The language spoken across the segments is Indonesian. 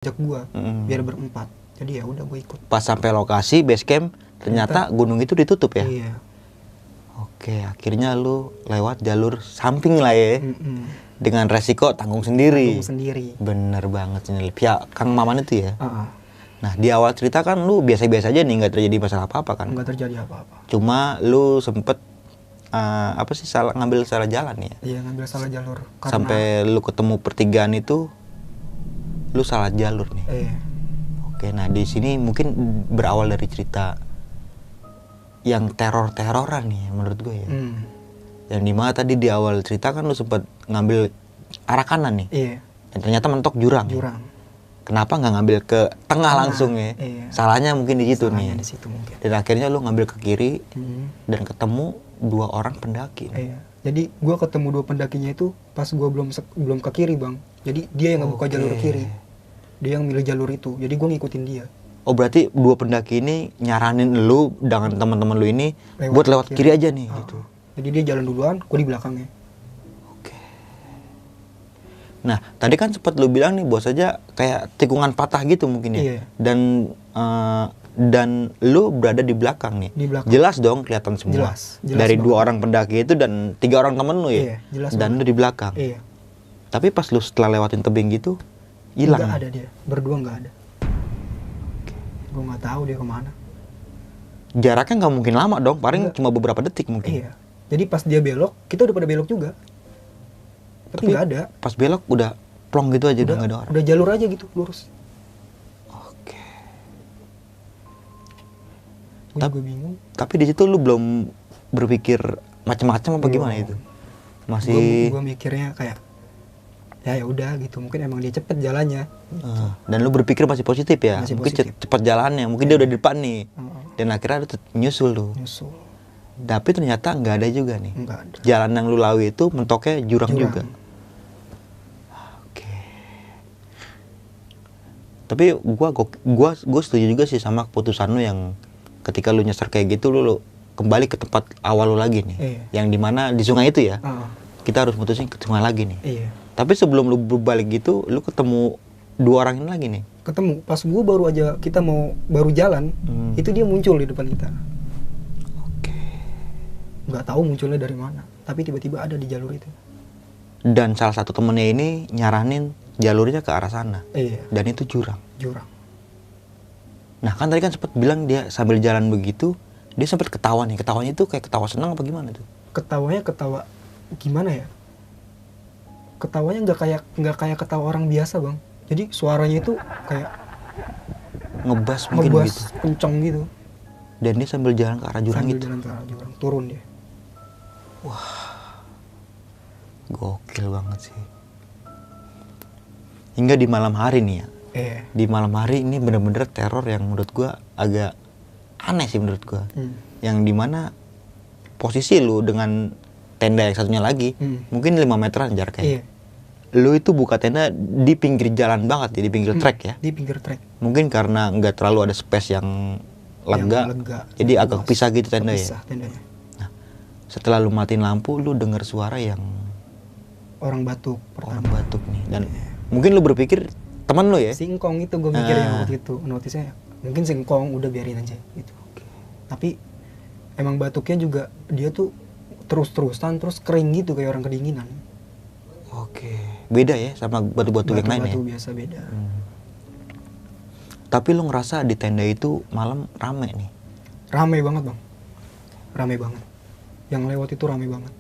ajak gua biar berempat. Jadi ya udah gua ikut. Pas sampai lokasi base camp ternyata gunung itu ditutup ya? Iya. Oke, akhirnya lu lewat jalur samping lah ya. Dengan resiko tanggung sendiri. Tanggung sendiri. Bener banget sih. Pihak Kang Maman itu ya. Nah, di awal cerita kan lu biasa-biasa aja nih, nggak terjadi masalah apa-apa kan? nggak terjadi apa-apa. Cuma lu sempet ngambil salah jalan ya? Iya, ngambil salah jalur. Karena, sampai lu ketemu pertigaan itu, lu salah jalur nih. Iya. Oke, nah di sini mungkin berawal dari cerita yang teror-teroran nih menurut gue ya. Yang dimana tadi di awal cerita kan lu sempet ngambil arah kanan nih. Iya. Dan ternyata mentok jurang. Jurang. Kenapa nggak ngambil ke tengah langsung ya? Iya. Salahnya mungkin di situ Salahnya nih. di situ mungkin. Dan akhirnya lu ngambil ke kiri dan ketemu 2 orang pendaki. Iya. Jadi gua ketemu 2 pendakinya itu pas gua belum ke kiri, Bang. Jadi dia yang ngebuka jalur kiri. Dia yang milih jalur itu. Jadi gua ngikutin dia. Oh, berarti 2 pendaki ini nyaranin lu dengan teman-teman lu ini buat lewat kiri aja nih gitu. Jadi dia jalan duluan, gua di belakangnya. Oke. Nah, tadi kan sempat lu bilang nih bos aja kayak tikungan patah gitu mungkin ya. Iya. Dan lu berada di belakang nih. Di belakang. Jelas dong kelihatan semua. Jelas Dari banget. 2 orang pendaki itu dan 3 orang temen lu ya. Iya, jelas dan banget. lu di belakang. Iya. Tapi pas lu setelah lewatin tebing gitu hilang. Nggak ada dia. Berdua nggak ada. Gua nggak tahu dia kemana. Jaraknya nggak mungkin lama dong, paling cuma beberapa detik mungkin. Iya. Jadi pas dia belok, kita udah pada belok juga. Tapi nggak ada. Pas belok udah plong gitu aja, udah nggak ada orang. Udah jalur aja gitu, lurus. Oke. Gue juga bingung. Tapi di situ lu belum berpikir macam-macam apa gimana itu? Masih Gue mikirnya kayak ya udah gitu, mungkin emang dia cepet jalannya. Dan lu berpikir masih positif ya? Masih mungkin positif. cepat jalannya, mungkin dia udah di depan nih. Dan akhirnya lu nyusul tuh. Nyusul. Tapi ternyata nggak ada juga nih. Nggak ada. Jalan yang lu lalui itu mentoknya jurang juga. Oke. Tapi gua setuju juga sih sama keputusan lu yang ketika lu nyasar kayak gitu lu kembali ke tempat awal lu lagi nih. Iya. Yang dimana di sungai itu ya. Kita harus mutusin ke sungai lagi nih. Iya. Tapi sebelum lu berbalik gitu, lu ketemu 2 orang ini lagi nih. Ketemu pas gue kita baru jalan, itu dia muncul di depan kita. Oke. Nggak tahu munculnya dari mana, tapi tiba-tiba ada di jalur itu. Dan salah satu temennya ini nyaranin jalurnya ke arah sana. Iya. Dan itu jurang. Jurang. Nah kan tadi kan sempat bilang dia sambil jalan begitu, dia sempat ketawa nih. Ketawanya itu kayak ketawa senang apa gimana tuh? Ketawanya ketawa gimana ya? Ketawanya nggak kayak ketawa orang biasa, Bang. Jadi suaranya itu kayak Ngebas mungkin ngebas gitu. kenceng gitu. Dan dia sambil jalan ke arah jurang Sambil itu. jalan ke arah jurang, turun dia. Gokil banget sih. Hingga di malam hari nih ya. Di malam hari ini bener-bener teror yang menurut gua agak aneh sih menurut gua. Yang dimana posisi lu dengan tenda yang satunya lagi mungkin 5 meteran jaraknya. Iya. Lu itu buka tenda di pinggir jalan banget ya, di pinggir trek ya. Di pinggir trek. Mungkin karena nggak terlalu ada space yang lega, jadi agak pisah gitu tenda ya. Tendanya. Nah, setelah lu matiin lampu, lu dengar suara yang Orang batuk pertama. orang batuk nih. Dan mungkin lu berpikir teman lu ya? Singkong itu gue mikirnya waktu itu. Notisnya mungkin singkong, udah biarin aja gitu. Tapi emang batuknya juga dia tuh terus-terusan, terus kering gitu kayak orang kedinginan. Oke. Beda ya sama batu-batu yang lain ya? Batu biasa beda. Tapi lu ngerasa di tenda itu malam rame nih? Rame banget, Bang. Rame banget. Yang lewat itu rame banget.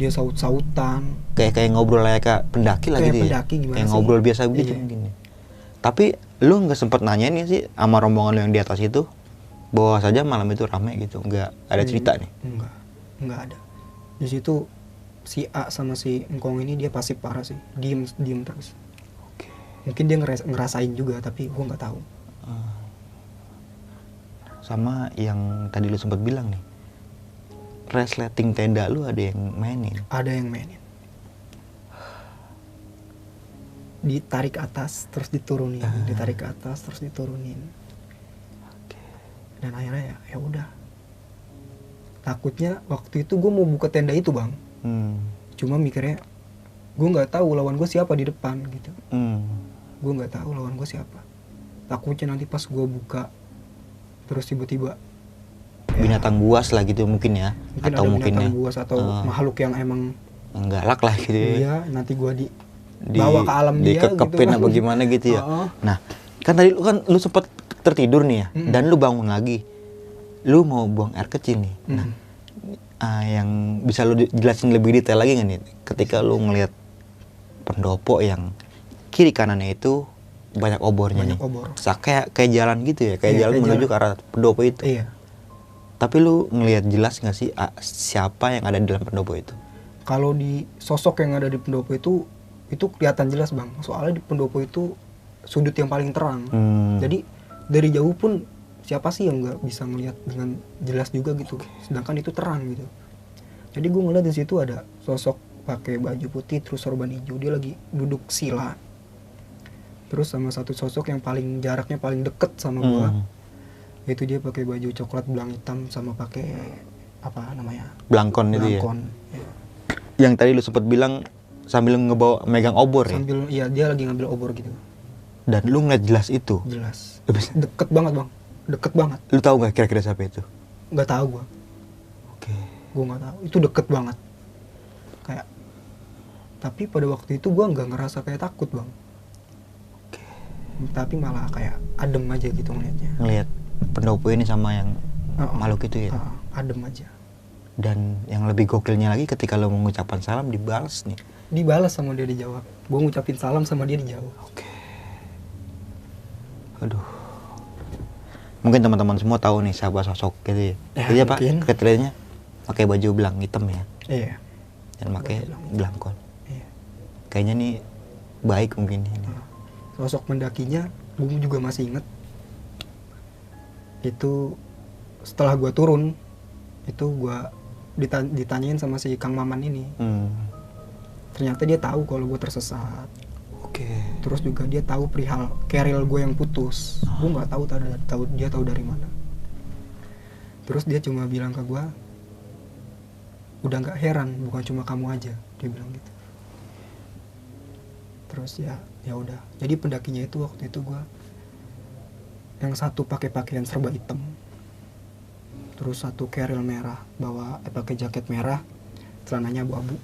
Dia saut-sautan. Kayak ngobrol kayak pendaki lah gitu ya? Pendaki gimana kayak sih? ngobrol biasa begitu Iya. mungkin ya. Tapi lu nggak sempet nanyain nih sih sama rombongan lu yang di atas itu bahwa saja malam itu rame gitu, nggak ada cerita nih? Enggak ada. Di situ si A sama si Engkong ini dia pasif parah sih, diem terus. Mungkin dia ngerasain juga tapi gua nggak tahu. Sama yang tadi lu sempat bilang nih, resleting tenda lu ada yang mainin? Ada yang mainin. Ditarik atas terus diturunin, ditarik ke atas terus diturunin. Dan akhirnya ya udah. Takutnya waktu itu gue mau buka tenda itu, Bang. Cuma mikirnya gue nggak tahu lawan gue siapa di depan gitu. Hmm. Gue nggak tahu lawan gue siapa. Takutnya nanti pas gue buka terus tiba-tiba binatang buas lah gitu mungkin ya, mungkin atau ada mungkin binatang ya buas atau makhluk yang emang galak lah gitu ya. iya nanti gue bawa ke alam dia dikekepin gitu apa gimana gitu ya. Uh-uh. Nah kan tadi lu sempat tertidur nih ya, dan lu bangun lagi, lu mau buang air kecil nih. Nah yang bisa lu jelasin lebih detail lagi nggak nih ketika lu ngelihat pendopo yang kiri kanannya itu banyak obornya Banyak nih. obor. Kayak jalan gitu ya, kayak jalan kayak menuju jalan. ke arah pendopo itu. Iya. Tapi lu ngelihat jelas nggak sih siapa yang ada di dalam pendopo itu? Kalau di sosok yang ada di pendopo itu kelihatan jelas bang. Soalnya di pendopo itu sudut yang paling terang. Jadi dari jauh pun siapa sih yang nggak bisa ngelihat dengan jelas juga gitu. Sedangkan itu terang gitu. Jadi gue ngeliat di situ ada sosok pakai baju putih terus sorban hijau, dia lagi duduk sila. Terus sama satu sosok yang jaraknya paling deket sama gue, itu dia pakai baju coklat belang hitam sama pakai apa namanya? Blangkon itu ya. Ya. Yang tadi lu sempat bilang sambil megang obor ya. Sambil iya dia lagi ngambil obor gitu. Dan lu ngeliat jelas itu. Jelas. Deket banget bang, deket banget. Lu tahu nggak kira-kira siapa itu? Nggak tahu gue. Oke. Gue nggak tahu. Itu deket banget. Kayak. Tapi pada waktu itu gue nggak ngerasa kayak takut bang. Oke. Tapi malah kayak adem aja gitu ngeliatnya. Ngeliat pendopo ini sama yang makhluk itu ya. Adem aja. Dan yang lebih gokilnya lagi ketika lo mengucapkan salam dibalas nih. Dibalas sama dia, dijawab. Gue ngucapin salam sama dia dijawab. Oke. Aduh. Mungkin teman-teman semua tahu nih siapa sosok gitu ya. Jadi apa? Kriterianya pakai baju belang hitam ya. Iya. Dan pakai belangkon. Iya. Kayaknya nih baik mungkin ini. Sosok pendakinya gue juga masih inget. Itu setelah gue turun, itu gue ditanyain sama si Kang Maman ini. Ternyata dia tahu kalau gue tersesat. Oke. Terus juga dia tahu perihal keril gue yang putus. Gue nggak tahu dia tahu dari mana. Terus dia cuma bilang ke gue, udah nggak heran, bukan cuma kamu aja, dia bilang gitu. Terus ya udah. Jadi pendakinya itu waktu itu gue, yang satu pakai pakaian serba hitam, terus satu keril merah, pakai jaket merah, celananya abu-abu.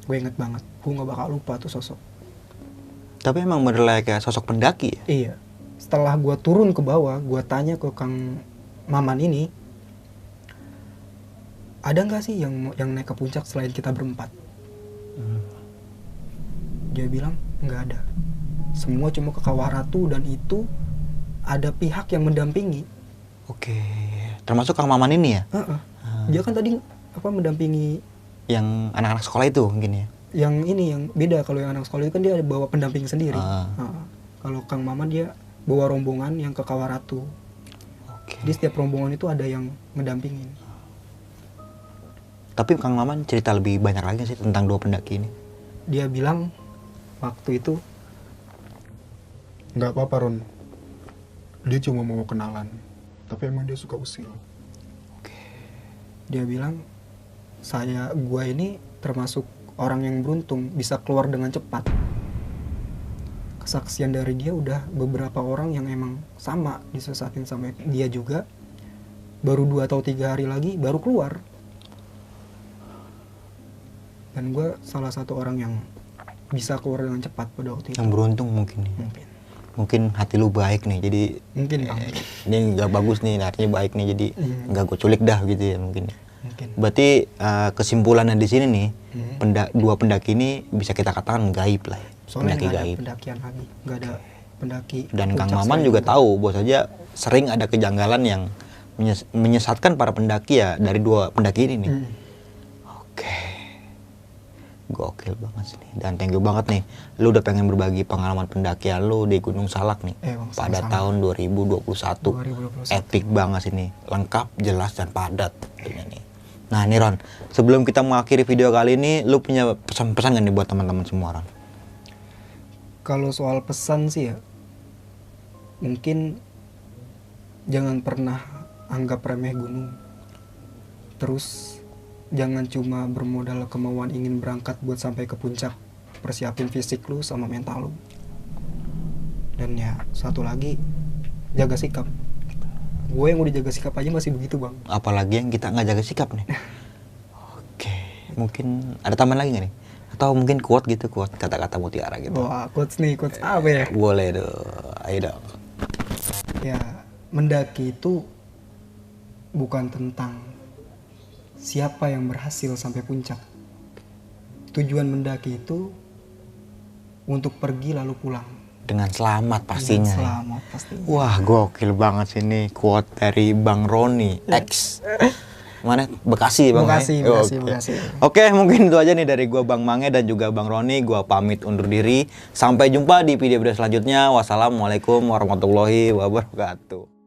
Gue inget banget, gue nggak bakal lupa tuh sosok. Tapi emang bener kayak sosok pendaki ya? Iya. Setelah gue turun ke bawah, gue tanya ke Kang Maman ini, ada nggak sih yang naik ke puncak selain kita berempat? Dia bilang nggak ada. Semua cuma ke Kawah Ratu dan itu ada pihak yang mendampingi. Oke. Termasuk Kang Maman ini ya? Dia kan tadi mendampingi yang anak-anak sekolah itu mungkin ya? Yang ini yang beda, kalau yang anak sekolah itu kan dia bawa pendamping sendiri. Kalau Kang Maman dia bawa rombongan yang ke Kawah Ratu. Jadi setiap rombongan itu ada yang mendampingin. Tapi Kang Maman cerita lebih banyak lagi sih tentang dua pendaki ini. Dia bilang waktu itu, nggak apa-apa Ron, dia cuma mau kenalan, tapi emang dia suka usil. Dia bilang gua ini termasuk orang yang beruntung bisa keluar dengan cepat. Kesaksian dari dia udah beberapa orang yang emang sama disesatin sama dia juga, baru 2 atau 3 hari lagi baru keluar. Dan gue salah satu orang yang bisa keluar dengan cepat pada waktu itu. Yang beruntung mungkin nih. Mungkin hati lu baik nih, jadi mungkin ini nggak bagus nih, artinya baik nih, jadi nggak gue culik dah gitu ya mungkin. Berarti kesimpulannya di sini nih, dua pendaki ini bisa kita katakan gaib lah ya. Soalnya pendaki gaib. Pendakian lagi, nggak ada pendaki. Dan Kang Maman juga tahu bahwa saja sering ada kejanggalan yang menyesatkan para pendaki ya dari dua pendaki ini nih. Oke. Gokil banget sih. Dan thank you banget nih, lu udah pengen berbagi pengalaman pendakian lu di Gunung Salak nih pada tahun 2021. Epic banget sih nih, lengkap, jelas, dan padat ini nih. Nah nih Ron, sebelum kita mengakhiri video kali ini, lu punya pesan-pesan gak nih buat teman-teman semua Ron? Kalau soal pesan sih ya, mungkin jangan pernah anggap remeh gunung. Terus jangan cuma bermodal kemauan ingin berangkat buat sampai ke puncak persiapin fisik lu sama mental lu. Dan ya satu lagi, jaga sikap. Gue yang udah jaga sikap aja masih begitu bang. Apalagi yang kita nggak jaga sikap nih. Oke, mungkin ada tambahan lagi nggak nih? Atau mungkin quote gitu, quote kata-kata mutiara gitu. Wah, quotes nih, quotes apa ya? Boleh dong, ayo dong. Ya, mendaki itu bukan tentang siapa yang berhasil sampai puncak. Tujuan mendaki itu untuk pergi lalu pulang. Dengan selamat pastinya. Dengan selamat pastinya. Wah, gokil banget sih ini quote dari Bang Roni X. Mana? Bekasi Bang. Bekasi, ya? Bekasi, Bekasi. Oke, mungkin itu aja nih dari gua Bang Mange dan juga Bang Roni. Gua pamit undur diri. Sampai jumpa di video selanjutnya. Wassalamualaikum warahmatullahi wabarakatuh.